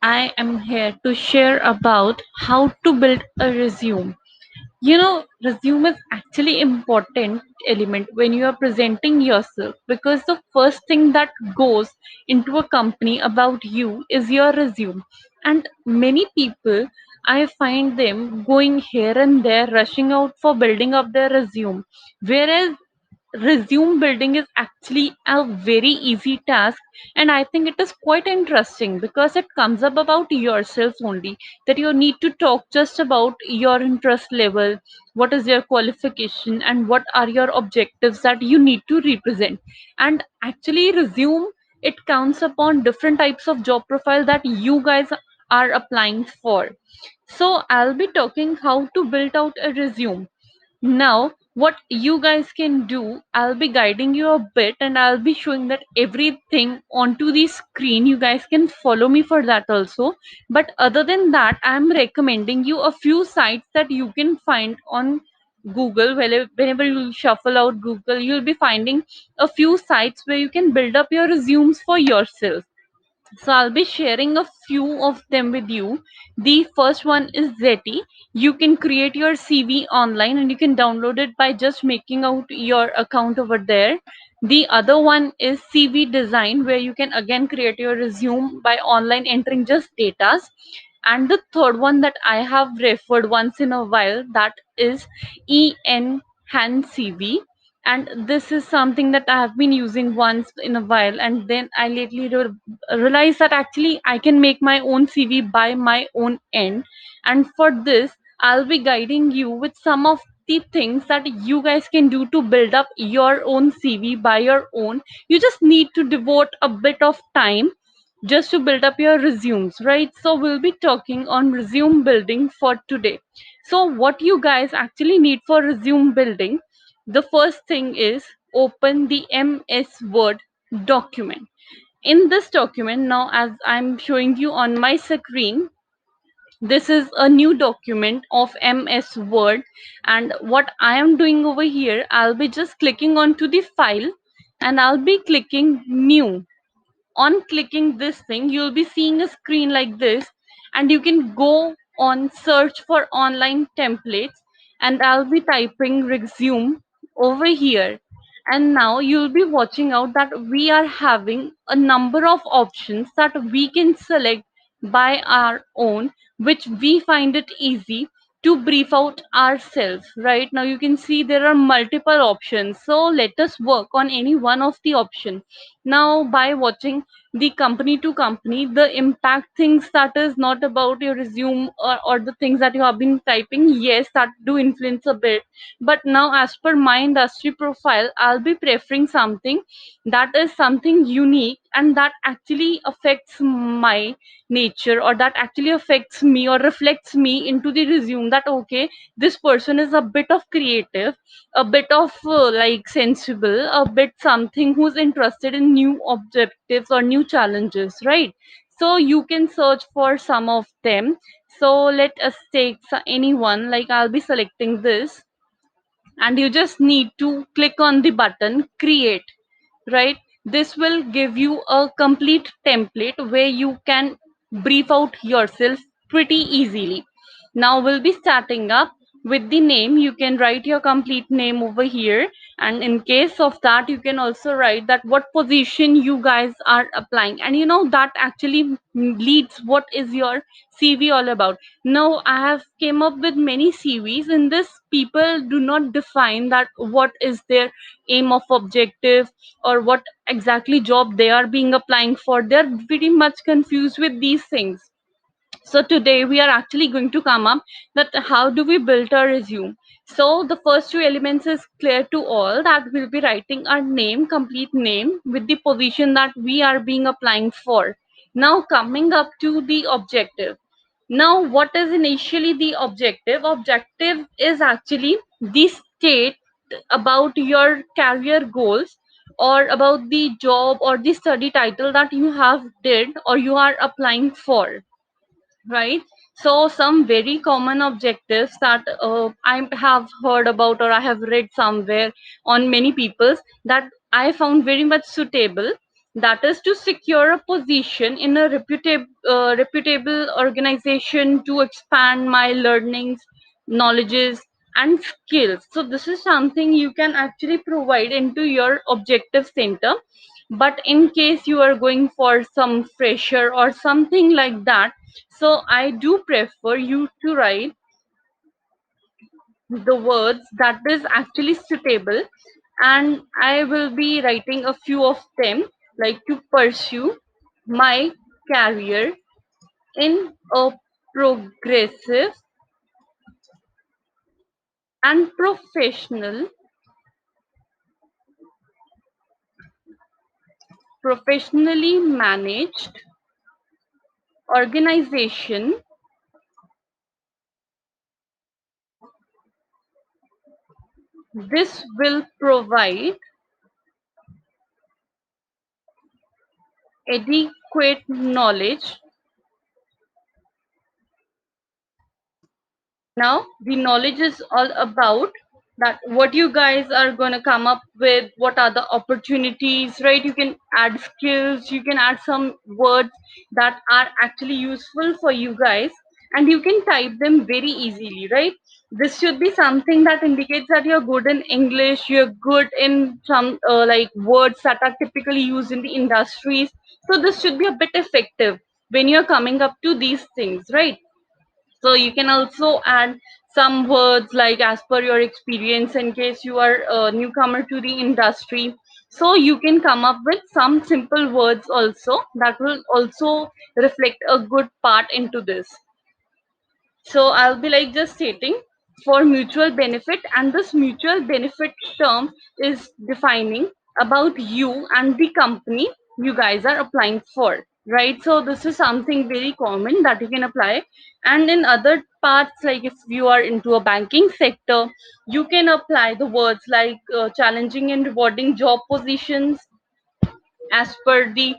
I am here to share about how to build a resume. Resume is actually important element when you are presenting yourself because the first thing that goes into a company about you is your resume. And many people, I find them going here and there, rushing out for building up their resume, whereas resume building is actually a very easy task, and I think it is quite interesting because it comes up about yourself only, that you need to talk just about your interest level, what is your qualification, and what are your objectives that you need to represent. And actually resume, it counts upon different types of job profile that you guys are applying for. So I'll be talking how to build out a resume. Now, what you guys can do, I'll be guiding you a bit and I'll be showing that everything onto the screen. You guys can follow me for that also. But other than that, I'm recommending you a few sites that you can find on Google. Whenever you shuffle out Google, you'll be finding a few sites where you can build up your resumes for yourself. So I'll be sharing a few of them with you. The first one is Zeti. You can create your CV online and you can download it by just making out your account over there. The other one is CV Design, where you can again create your resume by online entering just datas. And the third one that I have referred once in a while, that is Enhance CV. And this is something that I have been using once in a while, and then I lately realized that actually I can make my own CV by my own end. And for this, I'll be guiding you with some of the things that you guys can do to build up your own CV by your own. You just need to devote a bit of time just to build up your resumes, right? So we'll be talking on resume building for today. So what you guys actually need for resume building, the first thing is open the MS Word document. In this document, now as I'm showing you on my screen, this is a new document of MS Word. And what I am doing over here, I'll be just clicking onto the file and I'll be clicking new. On clicking this thing, you'll be seeing a screen like this, and you can go on search for online templates, and I'll be typing resume over here. And now you'll be watching out that we are having a number of options that we can select by our own, which we find it easy to brief out ourselves. Right now you can see there are multiple options, so let us work on any one of the option. Now by watching the company to company, the impact things that is not about your resume, or the things that you have been typing, yes, that do influence a bit. But now as per my industry profile, I'll be preferring something that is something unique and that actually affects my nature, or that actually affects me or reflects me into the resume, that okay, this person is a bit of creative, a bit of like sensible, a bit something who's interested in new objectives or new challenges, right? So you can search for some of them. So let us take anyone, like I'll be selecting this, and you just need to click on the button create, right? This will give you a complete template where you can brief out yourself pretty easily. Now we'll be starting up with the name. You can write your complete name over here, and in case of that you can also write that what position you guys are applying, and that actually leads what is your CV all about. Now I have came up with many CVs. In this, people do not define that what is their aim of objective, or what exactly job they are being applying for. They're pretty much confused with these things. So today we are actually going to come up that how do we build a resume. So the first two elements is clear to all, that we'll be writing our name, complete name, with the position that we are being applying for. Now coming up to the objective. Now what is initially the objective? Objective is actually the state about your career goals, or about the job or the study title that you have did or you are applying for, right? So some very common objectives that I have heard about, or I have read somewhere on many people's, that I found very much suitable. That is to secure a position in a reputable organization, to expand my learnings, knowledges, and skills. So this is something you can actually provide into your objective center. But in case you are going for some fresher or something like that, so I do prefer you to write the words that is actually suitable, and I will be writing a few of them, like to pursue my career in a progressive and professionally managed organization. This will provide adequate knowledge. Now the knowledge is all about that what you guys are going to come up with, what are the opportunities, right? You can add skills, you can add some words that are actually useful for you guys, and you can type them very easily, right? This should be something that indicates that you're good in English, you're good in some like words that are typically used in the industries. So this should be a bit effective when you're coming up to these things, right? So you can also add some words like as per your experience in case you are a newcomer to the industry. So you can come up with some simple words also that will also reflect a good part into this. So I'll be like just stating for mutual benefit, and this mutual benefit term is defining about you and the company you guys are applying for, right? So this is something very common that you can apply. And in other parts, like if you are into a banking sector, you can apply the words like challenging and rewarding job positions as per the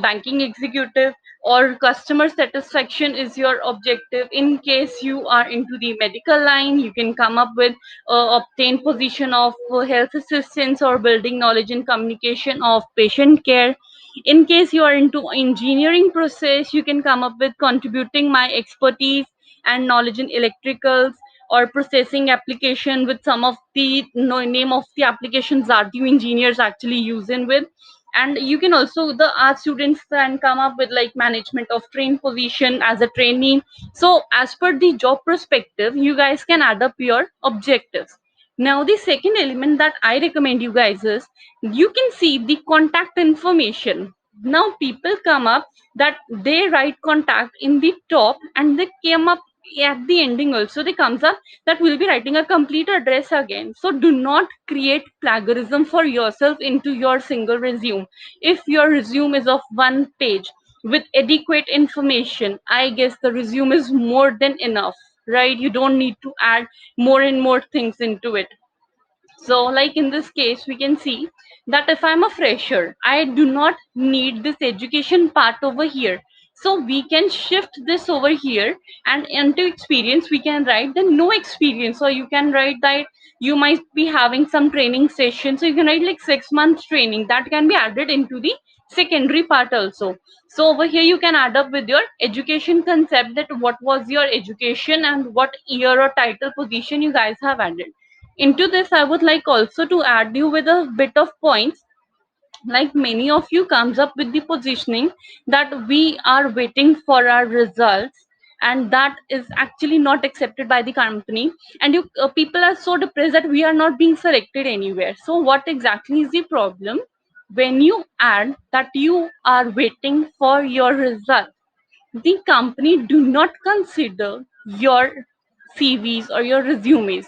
banking executive, or customer satisfaction is your objective. In case you are into the medical line, you can come up with obtain position of health assistance or building knowledge in communication of patient care. In case you are into engineering process, you can come up with contributing my expertise and knowledge in electricals or processing application, with some of the name of the applications that you engineers actually use in with. And you can also, the art students can come up with like management of train position as a trainee. So as per the job perspective, you guys can add up your objectives. Now the second element that I recommend you guys is you can see the contact information. Now people come up that they write contact in the top, and they came up at the ending also they comes up that we'll be writing a complete address again. So do not create plagiarism for yourself into your single resume. If your resume is of one page with adequate information, I guess the resume is more than enough, right? You don't need to add more and more things into it. So like in this case, we can see that if I'm a fresher, I do not need this education part over here. So we can shift this over here, and into experience, we can write the no experience. So you can write that you might be having some training session. So you can write like 6 months training that can be added into the secondary part also. So over here, you can add up with your education concept that what was your education and what year or title position you guys have added into this. I would like also to add you with a bit of points, like many of you comes up with the positioning that we are waiting for our results, and that is actually not accepted by the company. And you people are so depressed that we are not being selected anywhere. So what exactly is the problem? When you add that you are waiting for your result, the company do not consider your CVs or your resumes.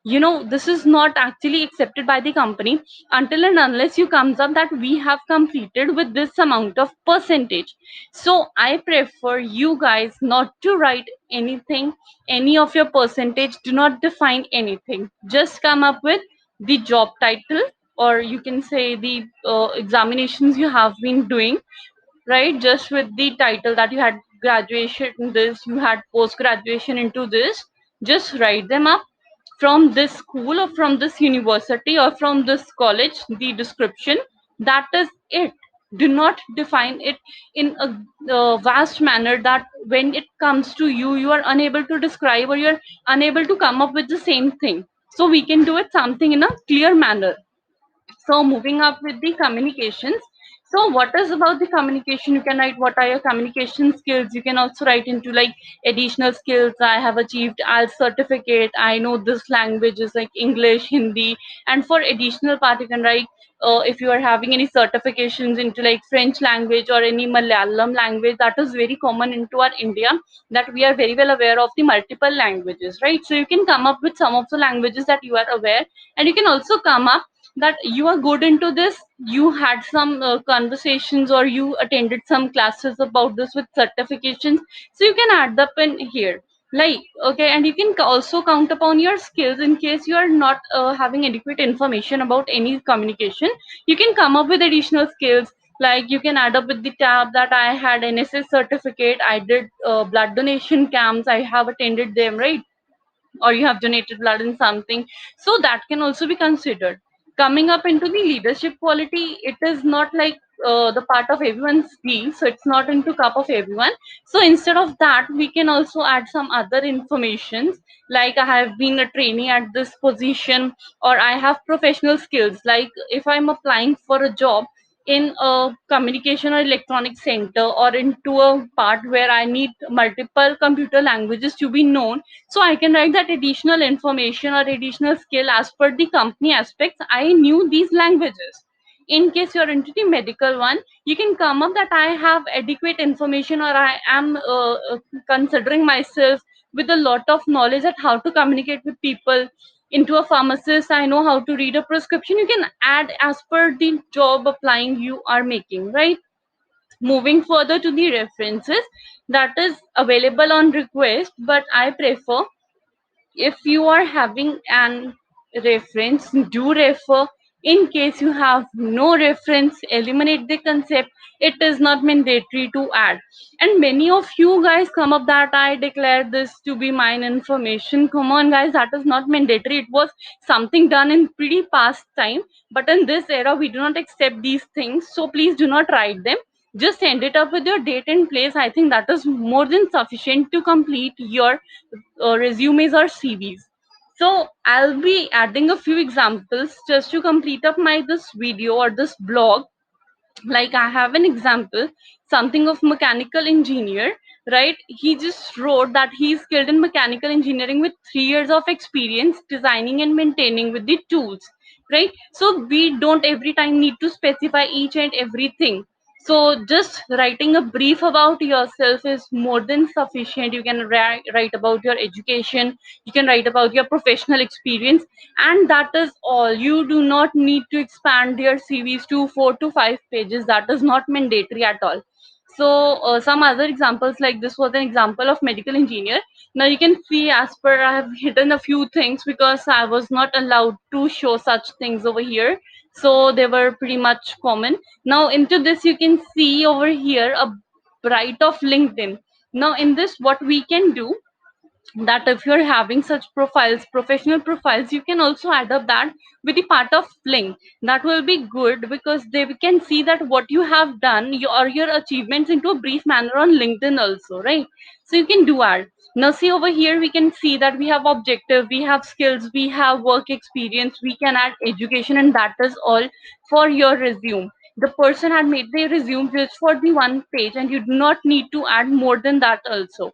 This is not actually accepted by the company until and unless you comes up that we have completed with this amount of percentage. So I prefer you guys not to write anything, any of your percentage. Do not define anything, just come up with the job title, or you can say the examinations you have been doing, right? Just with the title that you had graduation in this, you had post graduation into this, just write them up from this school or from this university or from this college, the description. That is it. Do not define it in a vast manner that when it comes to you, you are unable to describe or you're unable to come up with the same thing. So we can do it something in a clear manner. So moving up with the communications. So what is about the communication? You can write what are your communication skills. You can also write into like additional skills. I have achieved IELTS certificate. I know this languages like English, Hindi, and for additional part you can write if you are having any certifications into like French language or any Malayalam language. That is very common into our India, that we are very well aware of the multiple languages, right? So you can come up with some of the languages that you are aware, and you can also come up that you are good into this. You had some conversations or you attended some classes about this with certifications, so you can add up in here, like, okay. And you can also count upon your skills in case you are not having adequate information about any communication. You can come up with additional skills, like you can add up with the tab that I had NSS certificate, I did blood donation camps, I have attended them, right? Or you have donated blood in something. So that can also be considered. Coming up into the leadership quality, it is not like the part of everyone's tea, so it's not into cup of everyone. So instead of that, we can also add some other informations, like I have been a trainee at this position, or I have professional skills, like if I'm applying for a job in a communication or electronic center, or into a part where I need multiple computer languages to be known, so I can write that additional information or additional skill as per the company aspects. I knew these languages. In case you're into the medical one, you can come up that I have adequate information, or I am considering myself with a lot of knowledge at how to communicate with people. Into a pharmacist, I know how to read a prescription. You can add as per the job applying you are making, right? Moving further to the references, that is available on request, but I prefer, if you are having an reference, do refer. In case you have no reference, eliminate the concept. It is not mandatory to add. And many of you guys come up that I declare this to be mine information. Come on guys, that is not mandatory. It was something done in pretty past time, but in this era we do not accept these things, so please do not write them. Just end it up with your date and place. I think that is more than sufficient to complete your resumes or CVs. So I'll be adding a few examples just to complete up my this video or this blog. Like I have an example, something of mechanical engineer, right? He just wrote that he's skilled in mechanical engineering with 3 years of experience designing and maintaining with the tools, right? So we don't every time need to specify each and everything. So just writing a brief about yourself is more than sufficient. You can write about your education, you can write about your professional experience, and that is all. You do not need to expand your CVs to 4 to 5 pages. That is not mandatory at all. So some other examples, like this was an example of medical engineer. Now you can see, as per I have hidden a few things because I was not allowed to show such things over here, so they were pretty much common. Now into this you can see over here a bright of LinkedIn. Now in this, what we can do, that if you're having such profiles, professional profiles, you can also add up that with the part of link. That will be good because they can see that what you have done, your achievements into a brief manner on LinkedIn also, right? So you can do add. Now see over here, we can see that we have objective, we have skills, we have work experience, we can add education, and that is all for your resume. The person had made their resume just for the one page, and you do not need to add more than that also.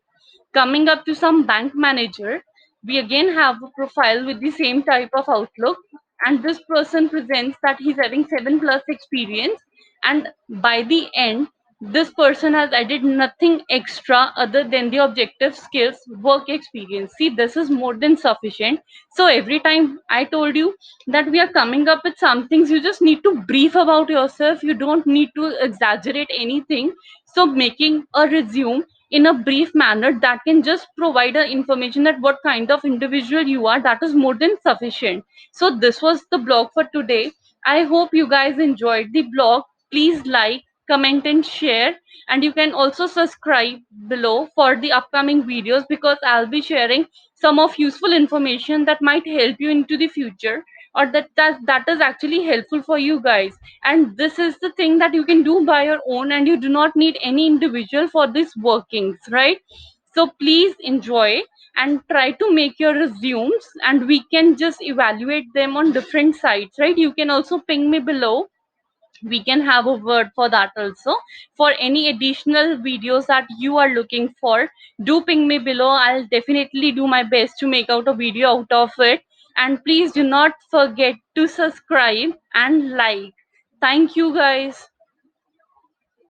Coming up to some bank manager, we again have a profile with the same type of outlook, and this person presents that he's having 7+ experience, and by the end, this person has added nothing extra other than the objective skills, work experience. See, this is more than sufficient. So every time I told you that we are coming up with some things, you just need to brief about yourself. You don't need to exaggerate anything. So making a resume in a brief manner that can just provide a information that what kind of individual you are, that is more than sufficient. So this was the blog for today. I hope you guys enjoyed the blog. Please like, comment and share, and you can also subscribe below for the upcoming videos, because I'll be sharing some of useful information that might help you into the future or that is actually helpful for you guys. And this is the thing that you can do by your own, and you do not need any individual for these workings, right? So please enjoy and try to make your resumes, and we can just evaluate them on different sites, right? You can also ping me below, we can have a word for that also. For any additional videos that you are looking for, do ping me below. I'll definitely do my best to make out a video out of it. And please do not forget to subscribe and like. Thank you guys.